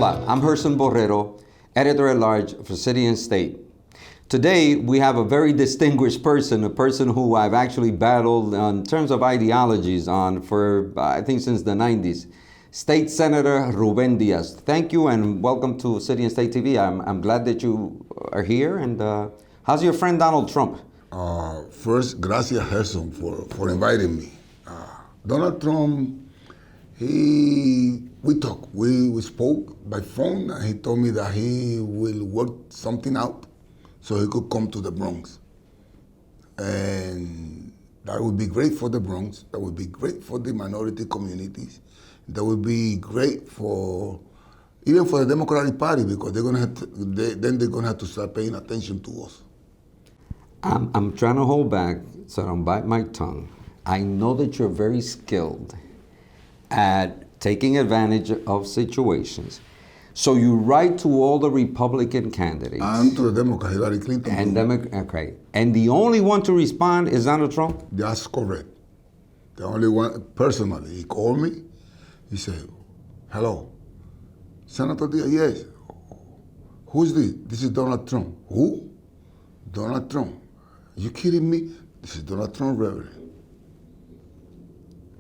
Hola, I'm Gerson Borrero, editor-at-large for City and State. Today, we have a very distinguished person, a person who I've actually battled in terms of ideologies on for, I think, since the 90s. State Senator Ruben Diaz. Thank you and welcome to City and State TV. I'm glad that you are here. And how's your friend Donald Trump? First, gracias, Gerson, for inviting me. Donald Trump, we talked. We spoke by phone, and he told me that he will work something out so he could come to the Bronx. And that would be great for the Bronx. That would be great for the minority communities. That would be great for even for the Democratic Party, because they're gonna have to, then they're gonna have to start paying attention to us. I'm trying to hold back so I don't bite my tongue. I know that you're very skilled at taking advantage of situations. So you write to all the Republican candidates. And to the Democrat, Hillary Clinton. Okay. And the only one to respond is Donald Trump? That's correct. The only one, personally, he called me. He said, hello, Senator Diaz, yes. Who's this? This is Donald Trump. Who? Donald Trump. You kidding me? This is Donald Trump, Reverend.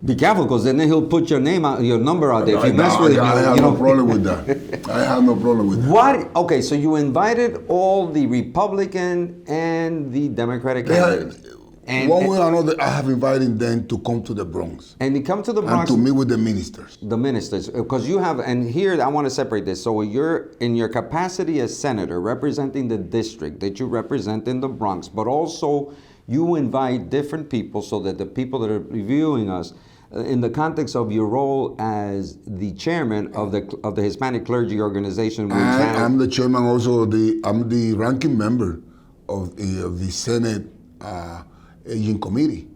Be careful, because then he'll put your name out, your number out there. If you mess with him, I have no problem with that. I have no problem with that. What? Okay, so you invited all the Republican and the Democratic candidates. One way or another, I have invited them to come to the Bronx. And they come to the Bronx. And to meet with the ministers. The ministers, because you have, and here I want to separate this. So you're in your capacity as senator representing the district that you represent in the Bronx, but also you invite different people so that the people that are reviewing us, in the context of your role as the chairman of the Hispanic Clergy Organization. I'm the chairman also, I'm the ranking member of the Senate Aging Committee.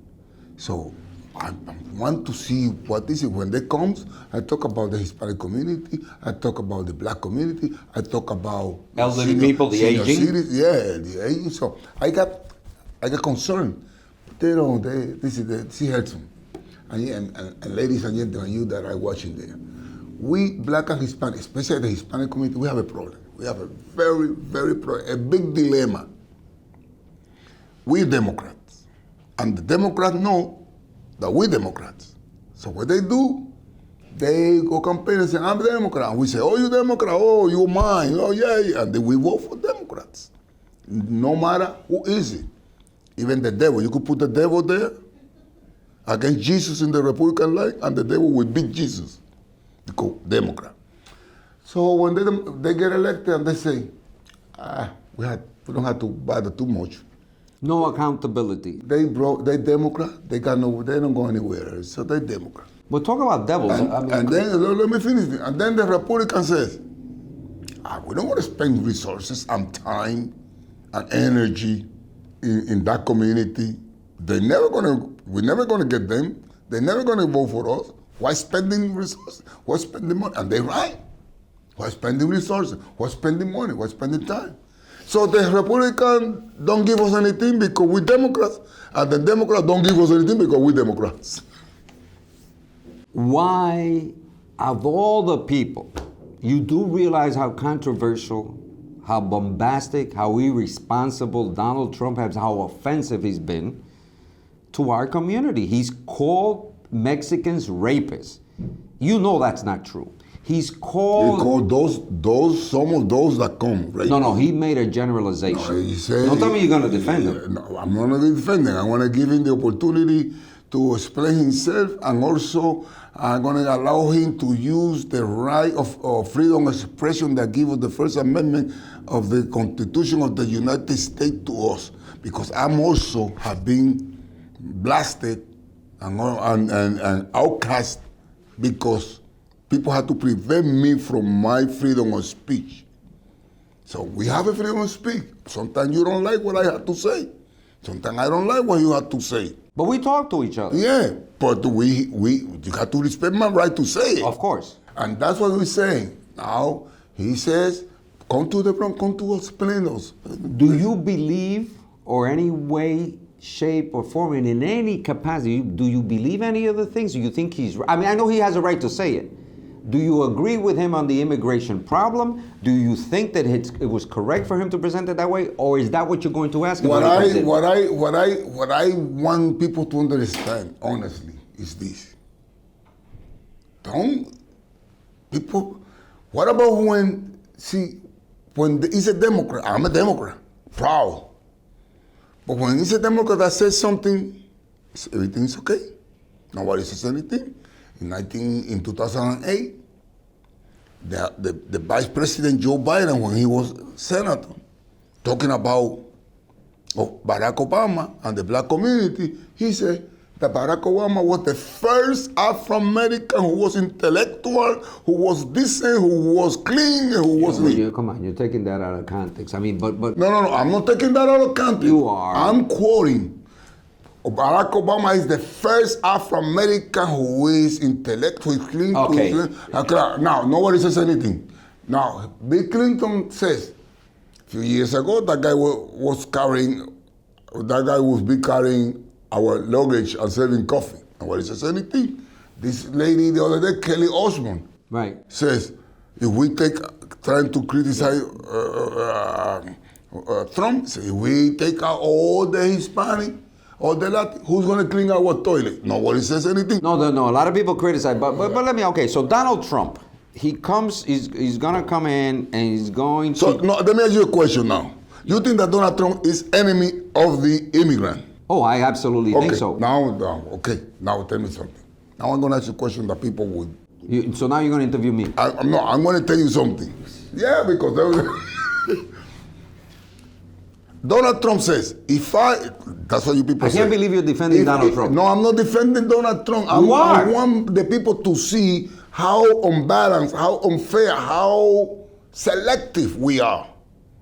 So I want to see what is it. When they come, I talk about the Hispanic community, I talk about the Black community, I talk about elderly people, the aging. Cities, yeah, the aging. So I got concerned. They don't. This is helpful. And ladies and gentlemen, you that are watching there, we Black and Hispanic, especially the Hispanic community, we have a problem. We have a a big dilemma. We're Democrats, and the Democrats know that we're Democrats. So what they do, they go campaign and say, I'm a Democrat. And we say, oh, you Democrat, oh, you're mine, oh, yeah. And then we vote for Democrats, no matter who is it. Even the devil, you could put the devil there against Jesus in the Republican line, and the devil will beat Jesus, because Democrat. So when they get elected and they say, we don't have to bother too much. No accountability. They Democrat, they don't go anywhere, so they Democrat. We'll talk about devils. And then, let me finish. And then the Republican says, we don't want to spend resources and time and energy in that community. We're never gonna get them. They're never gonna vote for us. Why spending resources? Why spending money? And they're right. Why spending resources? Why spending money? Why spending time? So the Republicans don't give us anything because we're Democrats, and the Democrats don't give us anything because we're Democrats. Why, of all the people, you do realize how controversial, how bombastic, how irresponsible Donald Trump has, how offensive he's been to our community. He's called Mexicans rapists. You know that's not true. He called some of those that come rapists. No, he made a generalization. No, he said, don't tell me you're going to defend him. No, I'm not going to defend him. I want to give him the opportunity to explain himself, and also I'm going to allow him to use the right of freedom of expression that gives us the First Amendment of the Constitution of the United States to us. Because I'm also have been blasted and outcast because people had to prevent me from my freedom of speech. So we have a freedom of speech. Sometimes you don't like what I have to say. Sometimes I don't like what you have to say. But we talk to each other. Yeah, but you have to respect my right to say it. Of course. And that's what we're saying. Now, he says, come to the Bronx, come to us, explain us. Do you believe, or any way, shape, or form, and in any capacity, do you believe any of the things? Do you think he's right? I mean, I know he has a right to say it, Do you agree with him on the immigration problem? Do you think that it was correct for him to present it that way, or is that what you're going to ask him? What I want people to understand, honestly, is this. What about when he's a Democrat? I'm a Democrat, proud. But when he's a Democrat that says something, everything's okay. Nobody says anything. In 2008, the Vice President Joe Biden, when he was senator, talking about Barack Obama and the black community, he said that Barack Obama was the first Afro-American who was intellectual, who was decent, who was clean, and who was neat. Come on, you're taking that out of context. I mean, but No, I'm not taking that out of context. You are. I'm quoting. Barack Obama is the first Afro-American who is intellectual, clean. Okay. Now, nobody says anything. Now, Bill Clinton says, a few years ago, that guy was carrying our luggage and serving coffee. Nobody says anything. This lady the other day, Kelly Osbourne, right, says, if we trying to criticize Trump, if we take out all the Hispanic, all the Latin, who's going to clean our toilet? Nobody says anything. No. A lot of people criticize, but let me. Okay, so Donald Trump, he comes. He's gonna come in and he's going to. So no, let me ask you a question now. You think that Donald Trump is enemy of the immigrant? Oh, I absolutely think so. Now tell me something. Now I'm going to ask you a question that people would. So now you're going to interview me. I'm going to tell you something. Yeah, because Donald Trump says, that's what you people say. I can't believe you're defending Donald Trump. No, I'm not defending Donald Trump. I want the people to see how unbalanced, how unfair, how selective we are.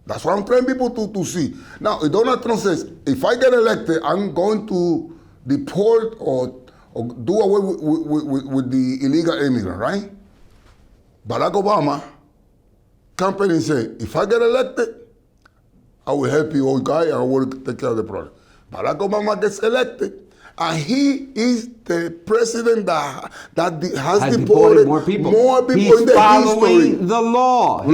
That's what I'm trying people to see. Now, if Donald Trump says, if I get elected, I'm going to deport or do away with the illegal immigrant, right? Barack Obama campaign and say, if I get elected, I will help you, old guy, and I will take care of the problem. Barack Obama gets elected, and he is the president that has deported more people. He's in the following history. the law. But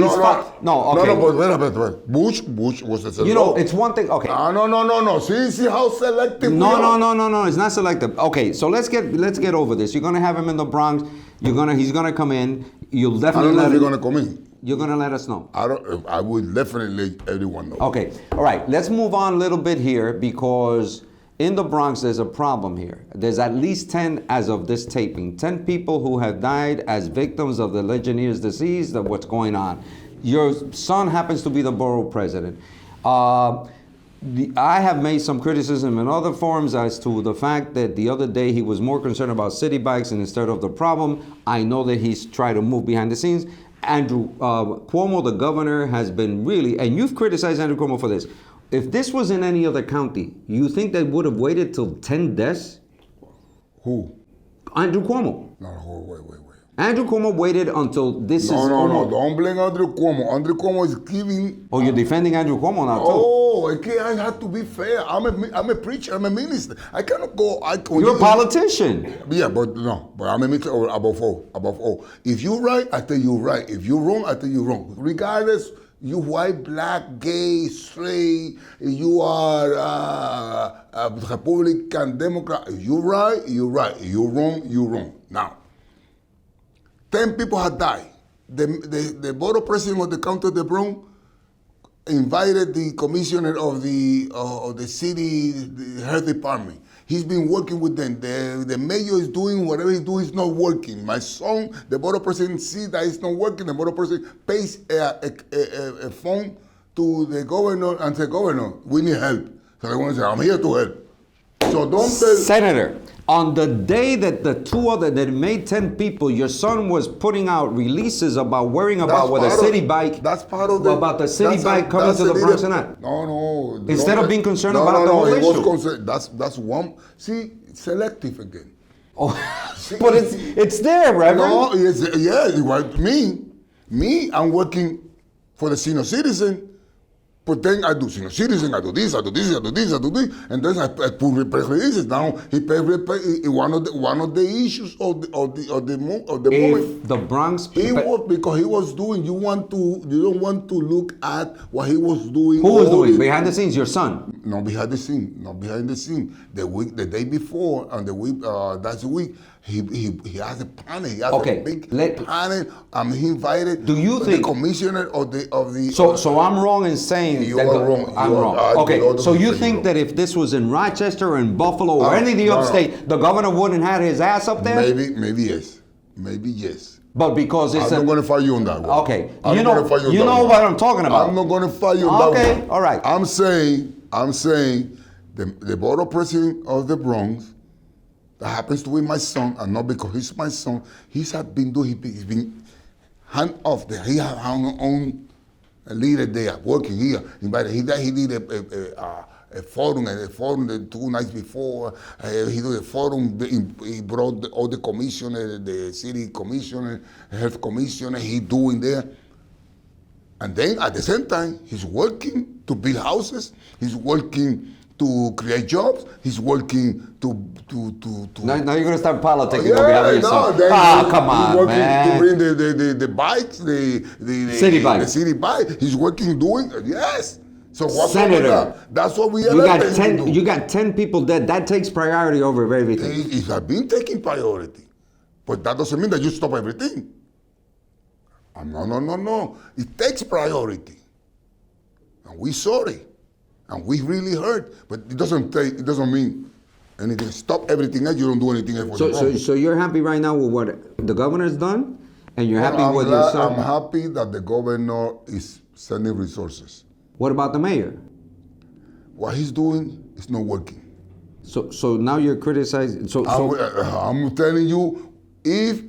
Bush was the law. You know, it's one thing. Okay. No. See how selective. No. It's not selective. Okay, so let's get over this. You're gonna have him in the Bronx. He's gonna come in. You'll definitely. I don't know if you're gonna come in. You're gonna let us know. I will definitely let everyone know. Okay. All right. Let's move on a little bit here because in the Bronx there's a problem here. There's at least 10 as of this taping. 10 people who have died as victims of the Legionnaires' disease. Of what's going on. Your son happens to be the borough president. I have made some criticism in other forums as to the fact that the other day he was more concerned about city bikes instead of the problem. I know that he's tried to move behind the scenes. Andrew Cuomo, the governor, has been really, and you've criticized Andrew Cuomo for this. If this was in any other county, you think they would have waited till 10 deaths? Who? Andrew Cuomo. No, wait. Andrew Cuomo waited until this No, don't blame Andrew Cuomo. Andrew Cuomo is giving... Oh, you're defending Andrew Cuomo now, too? Oh, I have to be fair. I'm a preacher. I'm a minister. I cannot go... You're a politician. Yeah, but I'm a minister above all. If you're right, I tell you right. If you're wrong, I tell you wrong. Regardless, you white, black, gay, straight, you are a Republican, Democrat. If you're right, you're right. If you're wrong, you're wrong. Now, 10 people have died. The borough president of the county of the Bronx invited the commissioner of the city the health department. He's been working with them. The mayor is doing whatever he's doing. It's not working. My son, the borough president, sees that it's not working. The borough president pays a phone to the governor and say, Governor, we need help. So the governor says, I'm here to help. So don't tell... Senator, on the day that that made 10 people, your son was putting out releases about worrying about whether city bike. That's part of the... About the city bike coming to the Bronx or not. No. Instead of being concerned about the whole issue. Concerned. That's one... See, selective again. Oh, but it's there, Reverend. No, me, I'm working for the senior citizen. But then I do senior citizen, I do this, I do this, I do this, I do this, and then I put press releases. Now he paid one of the issues of the moment. If the Bronx He was because he was doing. You don't want to look at what he was doing. who was doing behind the scenes? Your son. No, behind the scene. Not behind the scene. The day before, and the week that's the week. He has a panel. He has a big panel. He invited. Do you the think commissioner of the? So I'm wrong in saying You that are wrong. I'm You are- wrong. I Okay, don't so you think think you're that if this was in Rochester or in Buffalo or any of the no, upstate, the governor wouldn't have his ass up there? Maybe yes. Maybe yes. But because it's I'm not going to fight you on that one. Okay, I'm you not know, gonna fight you on you that know one. what I'm talking about. I'm not going to fight you on that one. Okay, all right. I'm saying the borough president of the Bronx, that happens to be my son, and not because he's my son, he's been hand off there. He has own leader there, working here. He did a forum, the 2 nights before. He did a forum. He brought all the commissioners, the city commissioner, health commissioner. He doing there. And then at the same time, he's working to build houses. He's working to create jobs. He's working to Now you're gonna start politicking yeah, on behalf of your son. then Come he's on, working man. to bring the bikes, the City bike. The city bike. He's working doing yes. So what's Senator. up with that? That's what we You got elected him to 10. do. You got 10 people dead. That takes priority over everything. It has been taking priority, but that doesn't mean that you stop everything. No. It takes priority, and we sorry, and we really hurt. But it doesn't mean anything. Stop everything else. You don't do anything else for the problem. So you're happy right now with what the governor's done, and you're happy with your son. I'm happy that the governor is sending resources. What about the mayor? What he's doing is not working. So now you're criticizing. I'm telling you, if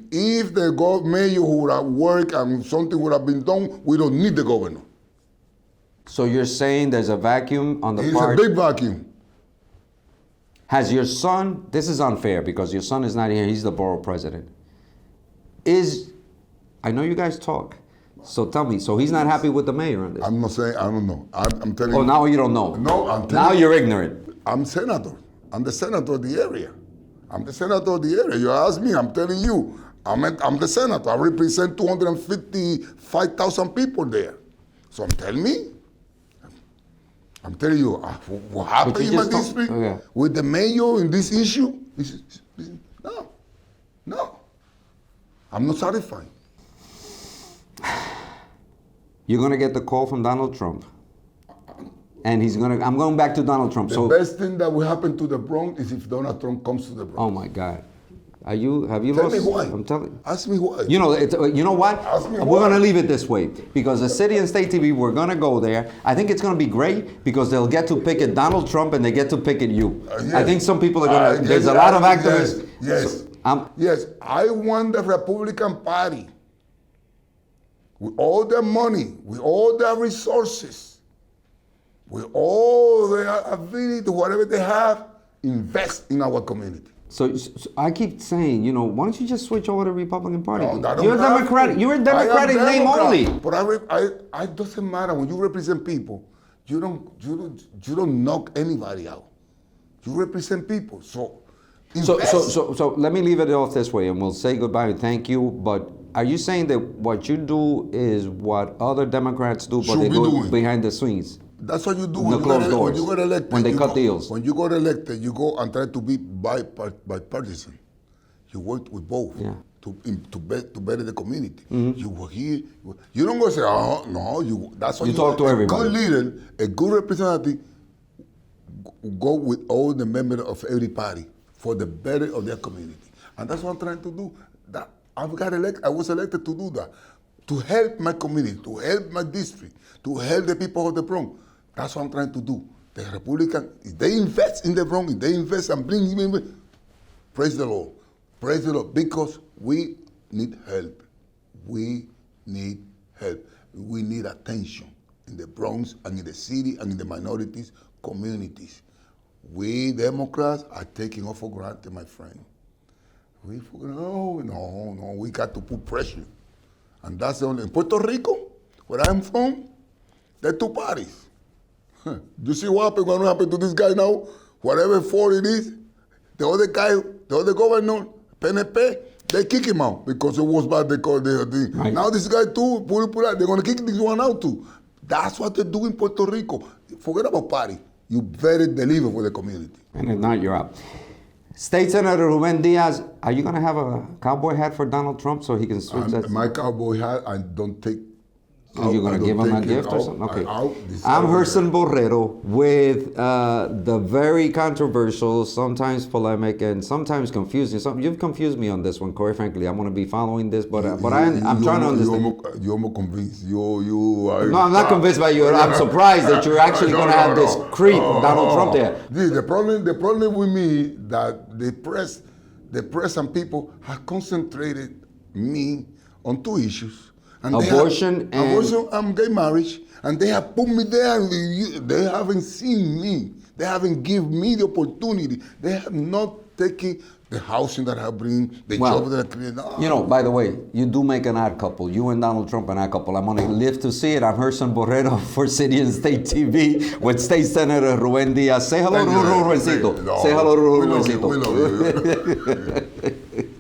the mayor would have worked and something would have been done, we don't need the governor. So you're saying there's a vacuum on the It's part. a big vacuum. Has your son? This is unfair because your son is not here. He's the borough president. I know you guys talk. So tell me. So he's not happy with the mayor on this. I'm not saying I don't know. I'm telling Oh, you. now you don't know. No, I'm telling Now you. you're ignorant. I'm senator. I'm the senator of the area. I'm the senator of the area. You ask me, I'm telling you. I'm the senator. I represent 255,000 people there. So I'm telling you, what happened in my just don't- district okay. with the mayor in this issue? No. I'm not satisfied. You're gonna get the call from Donald Trump, and I'm going back to Donald Trump. The best thing that will happen to the Bronx is if Donald Trump comes to the Bronx. Oh my God, have you Tell lost? me why. I'm telling. Ask me why. You know what? Ask me We're why. gonna leave it this way because the City and State TV. We're gonna go there. I think it's gonna be great because they'll get to pick at Donald Trump and they get to pick at you. Yes. I think some people are gonna. Yes, There's a lot of activists. Yes. So, Yes, I want the Republican Party with all their money, with all their resources, with all their ability, whatever they have, invest in our community. So I keep saying, why don't you just switch over to Republican Party? No, that don't You're a have Democratic. to. You're a I am Democratic name Democrat, only. But I doesn't matter when you represent people. You don't knock anybody out. You represent people. So let me leave it off this way, and we'll say goodbye and thank you. But are you saying that what you do is what other Democrats do, but Should they be go doing. behind the scenes? that's what you do The closed doors. when you get elected. When they you cut go- deals. When you got elected, you go and try to be bipartisan. You work with both Yeah. to better the community. You were here. You don't go say, oh no. That's what You talk to everybody. A good leader, a good representative, go with all the members of every party for the better of their community, and that's what I'm trying to do. That I was elected to do that, to help my community, to help my district, to help the people of the Bronx. That's what I'm trying to do. The Republican, if they invest in the Bronx, if they invest and bring him in, praise the Lord. Praise the Lord, because we need help. We need help. We need attention in the Bronx and in the city and in the minorities communities. We Democrats are taking off for granted, my friend. No, we got to put pressure. And that's the only, in Puerto Rico, where I'm from, there are two parties. You see what happened? What happened to this guy now? Whatever fault it is, the other guy, the other governor, PNP, they kick him out because it was bad. They called the thing. Right. Now this guy too, they're gonna kick this one out too. That's what they do in Puerto Rico. Forget about party. You better deliver for the community. And if not, you're out. State Senator Ruben Diaz, are you going to have a cowboy hat for Donald Trump so he can switch that? My cowboy hat, I don't take. Are you going to give him a gift or something? Okay. I'm Gerson Borrero with the very controversial, sometimes polemic, and sometimes confusing. You've confused me on this one, Corey. Frankly, I'm going to be following this, but I'm trying to understand. You're almost convinced. You are. No, I'm not convinced by you. I'm surprised that you're actually going to have this creep, Donald Trump there. The problem with me that the press and people have concentrated me on two issues. And abortion and gay marriage, and they have put me there. And they haven't seen me. They haven't given me the opportunity. They have not taken the housing that I bring, the job that I create. You know, by the way, you do make an odd couple. You and Donald Trump an odd couple. I'm going to live to see it. I'm Gerson Borrero for City and State TV with State Senator Ruben Diaz. Say hello to Rubencito. Say hello to Rubencito. We love you.